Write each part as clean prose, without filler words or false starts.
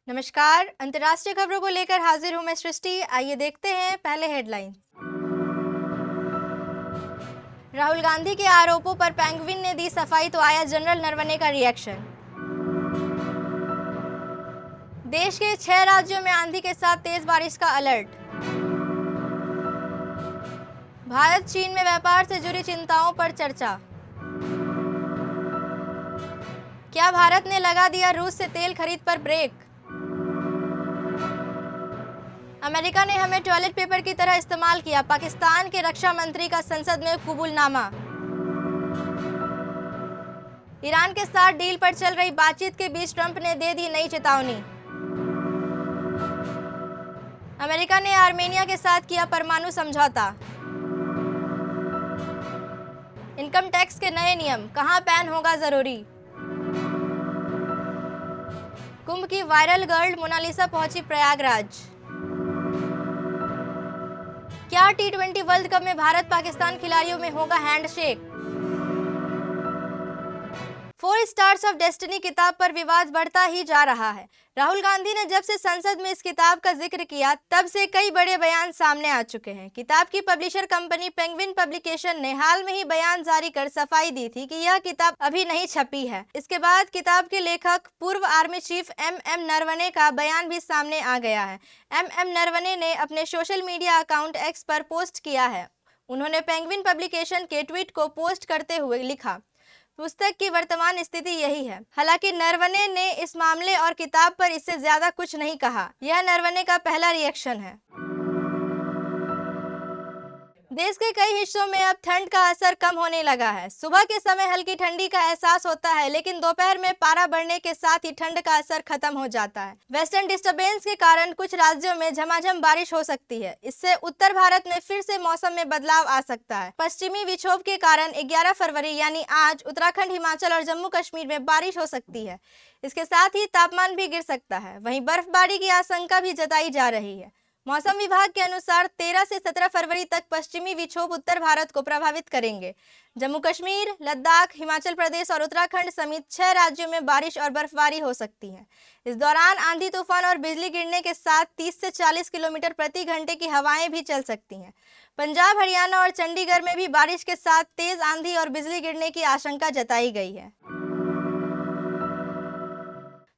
नमस्कार। अंतर्राष्ट्रीय खबरों को लेकर हाजिर हूं मैं सृष्टि। आइए देखते हैं पहले हेडलाइंस। राहुल गांधी के आरोपों पर पेंगुइन ने दी सफाई तो आया जनरल नरवणे का रिएक्शन। देश के 6 राज्यों में आंधी के साथ तेज बारिश का अलर्ट। भारत चीन में व्यापार से जुड़ी चिंताओं पर चर्चा। क्या भारत ने लगा दिया रूस से तेल खरीद पर ब्रेक। अमेरिका ने हमें टॉयलेट पेपर की तरह इस्तेमाल किया, पाकिस्तान के रक्षा मंत्री का संसद में कबूलनामा। ईरान के साथ डील पर चल रही बातचीत के बीच ट्रंप ने दे दी नई चेतावनी। अमेरिका ने आर्मेनिया के साथ किया परमाणु समझौता। इनकम टैक्स के नए नियम, कहां पैन होगा जरूरी। कुंभ की वायरल गर्ल मोनालिसा पहुंची प्रयागराज। क्या T20 वर्ल्ड कप में भारत पाकिस्तान खिलाड़ियों में होगा हैंडशेक। 4 स्टार्स ऑफ डेस्टिनी किताब पर विवाद बढ़ता ही जा रहा है। राहुल गांधी ने जब से संसद में इस किताब का जिक्र किया तब से कई बड़े बयान सामने आ चुके हैं। किताब की पब्लिशर कंपनी पेंगुइन पब्लिकेशन ने हाल में ही बयान जारी कर सफाई दी थी कि यह किताब अभी नहीं छपी है। इसके बाद किताब के लेखक पूर्व आर्मी चीफ M.M. नरवणे का बयान भी सामने आ गया है। M.M. नरवणे ने अपने सोशल मीडिया अकाउंट एक्स पर पोस्ट किया है। उन्होंने पेंगुइन पब्लिकेशन के ट्वीट को पोस्ट करते हुए लिखा, पुस्तक की वर्तमान स्थिति यही है। हालांकि नरवणे ने इस मामले और किताब पर इससे ज्यादा कुछ नहीं कहा। यह नरवणे का पहला रिएक्शन है। देश के कई हिस्सों में अब ठंड का असर कम होने लगा है। सुबह के समय हल्की ठंडी का एहसास होता है, लेकिन दोपहर में पारा बढ़ने के साथ ही ठंड का असर खत्म हो जाता है। वेस्टर्न डिस्टर्बेंस के कारण कुछ राज्यों में झमाझम बारिश हो सकती है। इससे उत्तर भारत में फिर से मौसम में बदलाव आ सकता है। पश्चिमी विक्षोभ के कारण 11 फरवरी यानी आज उत्तराखंड, हिमाचल और जम्मू कश्मीर में बारिश हो सकती है। इसके साथ ही तापमान भी गिर सकता है। वहीं बर्फबारी की आशंका भी जताई जा रही है। मौसम विभाग के अनुसार 13 से 17 फरवरी तक पश्चिमी विक्षोभ उत्तर भारत को प्रभावित करेंगे। जम्मू कश्मीर, लद्दाख, हिमाचल प्रदेश और उत्तराखंड समेत 6 राज्यों में बारिश और बर्फबारी हो सकती है। इस दौरान आंधी तूफान और बिजली गिरने के साथ 30 से 40 किलोमीटर प्रति घंटे की हवाएं भी चल सकती हैं। पंजाब, हरियाणा और चंडीगढ़ में भी बारिश के साथ तेज आंधी और बिजली गिरने की आशंका जताई गई है।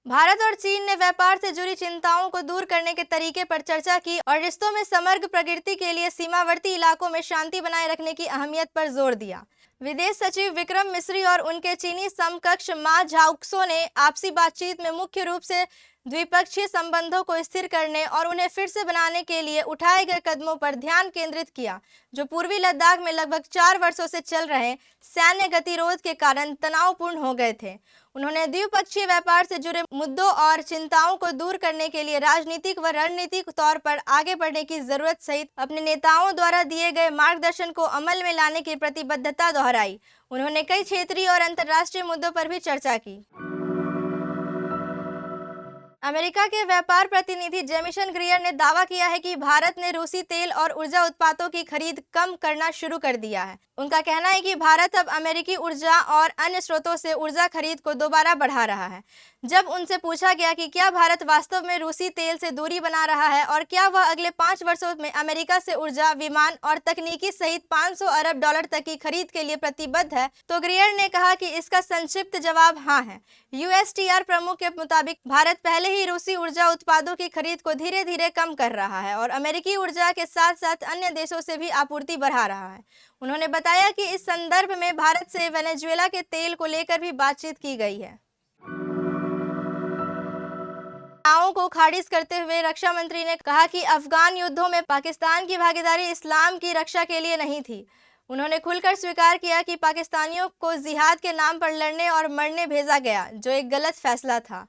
भारत और चीन ने व्यापार से जुड़ी चिंताओं को दूर करने के तरीके पर चर्चा की और रिश्तों में समग्र प्रगति के लिए सीमावर्ती इलाकों में शांति बनाए रखने की अहमियत पर जोर दिया। विदेश सचिव विक्रम मिस्री और उनके चीनी समकक्ष मा झाउक्सो ने आपसी बातचीत में मुख्य रूप से द्विपक्षीय संबंधों को स्थिर करने और उन्हें फिर से बनाने के लिए उठाए गए कदमों पर ध्यान केंद्रित किया, जो पूर्वी लद्दाख में लगभग 4 वर्षों से चल रहे सैन्य गतिरोध के कारण तनावपूर्ण हो गए थे। उन्होंने द्विपक्षीय व्यापार से जुड़े मुद्दों और चिंताओं को दूर करने के लिए राजनीतिक व रणनीतिक तौर पर आगे बढ़ने की जरूरत सहित अपने नेताओं द्वारा दिए गए मार्गदर्शन को अमल में लाने की प्रतिबद्धता दोहराई। उन्होंने कई क्षेत्रीय और अंतर्राष्ट्रीय मुद्दों पर भी चर्चा की। अमेरिका के व्यापार प्रतिनिधि जेमिसन ग्रियर ने दावा किया है कि भारत ने रूसी तेल और ऊर्जा उत्पादों की खरीद कम करना शुरू कर दिया है। उनका कहना है कि भारत अब अमेरिकी ऊर्जा और अन्य स्रोतों से ऊर्जा खरीद को दोबारा बढ़ा रहा है। जब उनसे पूछा गया कि क्या भारत वास्तव में रूसी तेल से दूरी बना रहा है और क्या वह अगले 5 वर्षों में अमेरिका से ऊर्जा, विमान और तकनीकी सहित $500 अरब तक की खरीद के लिए प्रतिबद्ध है, तो ग्रियर ने कहा कि इसका संक्षिप्त जवाब हाँ है। USTR प्रमुख के मुताबिक भारत पहले ही रूसी ऊर्जा उत्पादों की खरीद को धीरे धीरे कम कर रहा है और अमेरिकी ऊर्जा के साथ साथ अन्य देशों से भी आपूर्ति बढ़ा रहा है। उन्होंने बताया कि इस संदर्भ में भारत से वेनेजुएला के तेल को लेकर भी बातचीत की गई है। को खारिज करते हुए रक्षा मंत्री ने कहा कि अफगान युद्धों में पाकिस्तान की भागीदारी इस्लाम की रक्षा के लिए नहीं थी। उन्होंने खुलकर स्वीकार किया कि पाकिस्तानियों को जिहाद के नाम पर लड़ने और मरने भेजा गया, जो एक गलत फैसला था।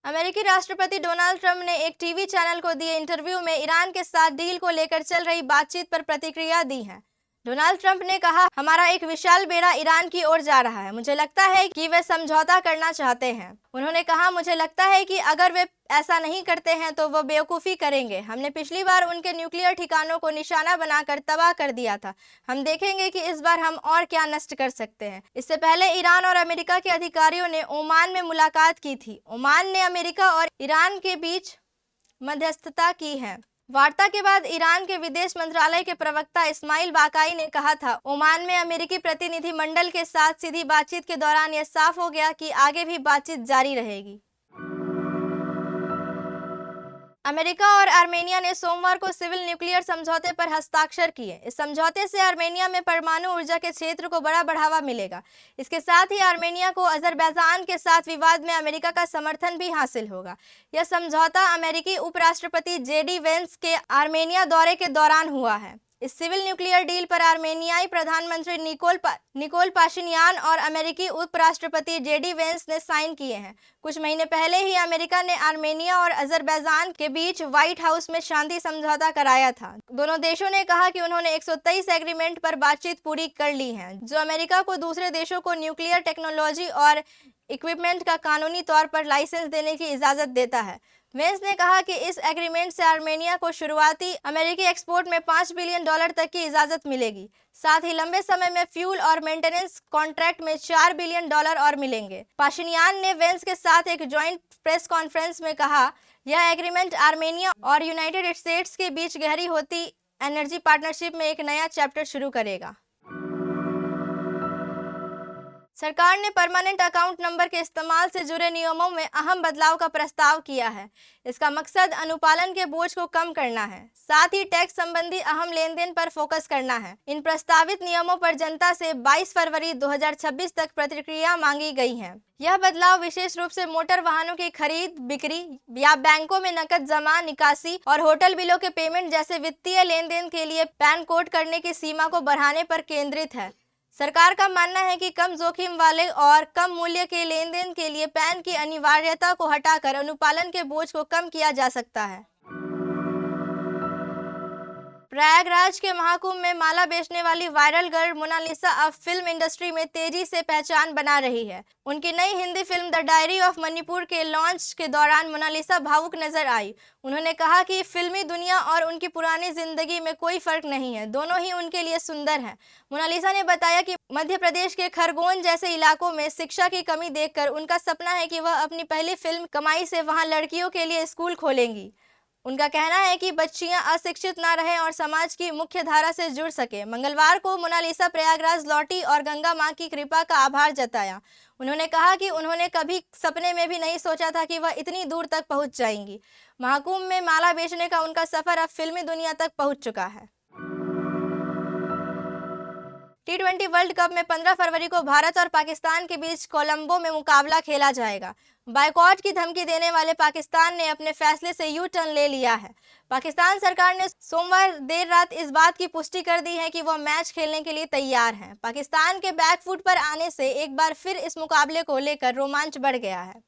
अमेरिकी राष्ट्रपति डोनाल्ड ट्रंप ने एक टीवी चैनल को दिए इंटरव्यू में ईरान के साथ डील को लेकर चल रही बातचीत पर प्रतिक्रिया दी है। डोनाल्ड ट्रंप ने कहा, हमारा एक विशाल बेड़ा ईरान की ओर जा रहा है। मुझे लगता है कि वे समझौता करना चाहते हैं। उन्होंने कहा, मुझे लगता है कि अगर वे ऐसा नहीं करते हैं तो वो बेवकूफ़ी करेंगे। हमने पिछली बार उनके न्यूक्लियर ठिकानों को निशाना बनाकर तबाह कर दिया था। हम देखेंगे कि इस बार हम और क्या नष्ट कर सकते हैं। इससे पहले ईरान और अमेरिका के अधिकारियों ने ओमान में मुलाकात की थी। ओमान ने अमेरिका और ईरान के बीच मध्यस्थता की है। वार्ता के बाद ईरान के विदेश मंत्रालय के प्रवक्ता इस्माइल बाकाई ने कहा था, ओमान में अमेरिकी प्रतिनिधिमंडल के साथ सीधी बातचीत के दौरान यह साफ हो गया कि आगे भी बातचीत जारी रहेगी। अमेरिका और आर्मेनिया ने सोमवार को सिविल न्यूक्लियर समझौते पर हस्ताक्षर किए। इस समझौते से आर्मेनिया में परमाणु ऊर्जा के क्षेत्र को बड़ा बढ़ावा मिलेगा। इसके साथ ही आर्मेनिया को अजरबैजान के साथ विवाद में अमेरिका का समर्थन भी हासिल होगा। यह समझौता अमेरिकी उपराष्ट्रपति जेडी वेंस के आर्मेनिया दौरे के दौरान हुआ है। इस सिविल न्यूक्लियर डील पर आर्मेनियाई प्रधानमंत्री निकोल पाशिनियान और अमेरिकी उपराष्ट्रपति जेडी वेंस ने साइन किए हैं। कुछ महीने पहले ही अमेरिका ने आर्मेनिया और अजरबैजान के बीच व्हाइट हाउस में शांति समझौता कराया था। दोनों देशों ने कहा कि उन्होंने 123 एग्रीमेंट पर बातचीत पूरी कर ली है, जो अमेरिका को दूसरे देशों को न्यूक्लियर टेक्नोलॉजी और इक्विपमेंट का कानूनी तौर पर लाइसेंस देने की इजाज़त देता है। वेंस ने कहा कि इस एग्रीमेंट से आर्मेनिया को शुरुआती अमेरिकी एक्सपोर्ट में $5 बिलियन तक की इजाज़त मिलेगी। साथ ही लंबे समय में फ्यूल और मेंटेनेंस कॉन्ट्रैक्ट में $4 बिलियन और मिलेंगे। पाशिनियान ने वेंस के साथ एक जॉइंट प्रेस कॉन्फ्रेंस में कहा, यह एग्रीमेंट आर्मेनिया और यूनाइटेड स्टेट्स के बीच गहरी होती एनर्जी पार्टनरशिप में एक नया चैप्टर शुरू करेगा। सरकार ने परमानेंट अकाउंट नंबर के इस्तेमाल से जुड़े नियमों में अहम बदलाव का प्रस्ताव किया है। इसका मकसद अनुपालन के बोझ को कम करना है, साथ ही टैक्स संबंधी अहम लेन देन पर फोकस करना है। इन प्रस्तावित नियमों पर जनता से 22 फरवरी 2026 तक प्रतिक्रिया मांगी गई है। यह बदलाव विशेष रूप से मोटर वाहनों की खरीद बिक्री या बैंकों में नकद जमा निकासी और होटल बिलों के पेमेंट जैसे वित्तीय लेन देन के लिए पैन कोड करने की सीमा को बढ़ाने पर केंद्रित है। सरकार का मानना है कि कम जोखिम वाले और कम मूल्य के लेन देन के लिए पैन की अनिवार्यता को हटाकर अनुपालन के बोझ को कम किया जा सकता है। प्रयागराज के महाकुंभ में माला बेचने वाली वायरल गर्ल मोनालिसा अब फिल्म इंडस्ट्री में तेजी से पहचान बना रही है। उनकी नई Hindi film the diary of Manipur के लॉन्च के दौरान मोनालिसा भावुक नजर आई। उन्होंने कहा कि फिल्मी दुनिया और उनकी पुरानी जिंदगी में कोई फर्क नहीं है, दोनों ही उनके लिए सुंदर हैं। मोनालिसा ने बताया कि मध्य प्रदेश के खरगोन जैसे इलाकों में शिक्षा की कमी देखकर उनका सपना है कि वह अपनी पहली फिल्म कमाई से वहां लड़कियों के लिए स्कूल खोलेंगी। उनका कहना है कि बच्चियां अशिक्षित न रहें और समाज की मुख्य धारा से जुड़ सके। मंगलवार को मोनालिसा प्रयागराज लौटी और गंगा मां की कृपा का आभार जताया। उन्होंने कहा कि उन्होंने कभी सपने में भी नहीं सोचा था कि वह इतनी दूर तक पहुंच जाएंगी। महाकुंभ में माला बेचने का उनका सफर अब फिल्मी दुनिया तक पहुंच चुका है। T20 वर्ल्ड कप में 15 फरवरी को भारत और पाकिस्तान के बीच कोलंबो में मुकाबला खेला जाएगा। बायकॉट की धमकी देने वाले पाकिस्तान ने अपने फैसले से यू टर्न ले लिया है। पाकिस्तान सरकार ने सोमवार देर रात इस बात की पुष्टि कर दी है कि वह मैच खेलने के लिए तैयार है। पाकिस्तान के बैकफुट पर आने से एक बार फिर इस मुकाबले को लेकर रोमांच बढ़ गया है।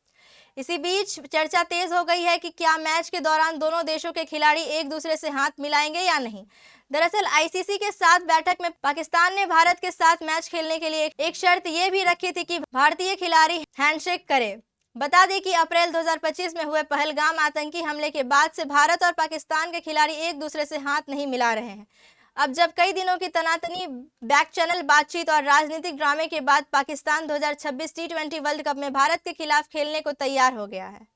इसी बीच चर्चा तेज हो गई है कि क्या मैच के दौरान दोनों देशों के खिलाड़ी एक दूसरे से हाथ मिलाएंगे या नहीं। दरअसल आईसीसी के साथ बैठक में पाकिस्तान ने भारत के साथ मैच खेलने के लिए एक शर्त ये भी रखी थी कि भारतीय खिलाड़ी हैंडशेक करें। बता दें कि अप्रैल 2025 में हुए पहलगाम आतंकी हमले के बाद से भारत और पाकिस्तान के खिलाड़ी एक दूसरे से हाथ नहीं मिला रहे हैं। अब जब कई दिनों की तनातनी बैक चैनल बातचीत और राजनीतिक ड्रामे के बाद पाकिस्तान 2026 T20 वर्ल्ड कप में भारत के खिलाफ खेलने को तैयार हो गया है।